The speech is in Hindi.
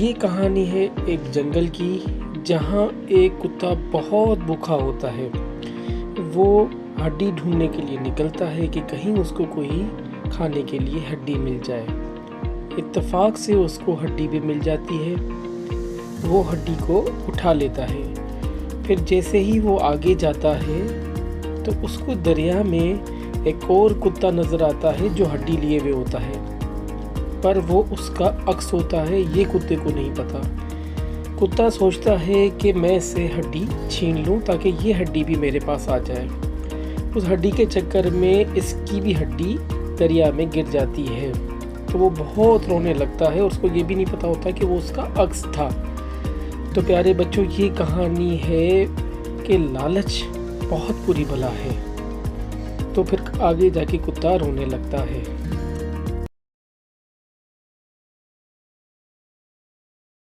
ये कहानी है एक जंगल की, जहाँ एक कुत्ता बहुत भूखा होता है। वो हड्डी ढूंढने के लिए निकलता है कि कहीं उसको कोई खाने के लिए हड्डी मिल जाए। इत्तेफाक से उसको हड्डी भी मिल जाती है। वो हड्डी को उठा लेता है। फिर जैसे ही वो आगे जाता है तो उसको दरिया में एक और कुत्ता नज़र आता है जो हड्डी लिए हुए होता है, पर वो उसका अक्स होता है। ये कुत्ते को नहीं पता। कुत्ता सोचता है कि मैं इससे हड्डी छीन लूं ताकि ये हड्डी भी मेरे पास आ जाए। उस हड्डी के चक्कर में इसकी भी हड्डी दरिया में गिर जाती है, तो वो बहुत रोने लगता है और उसको ये भी नहीं पता होता कि वो उसका अक्स था। तो प्यारे बच्चों, ये कहानी है कि लालच बहुत बुरी बला है। तो फिर आगे जाके कुत्ता रोने लगता है।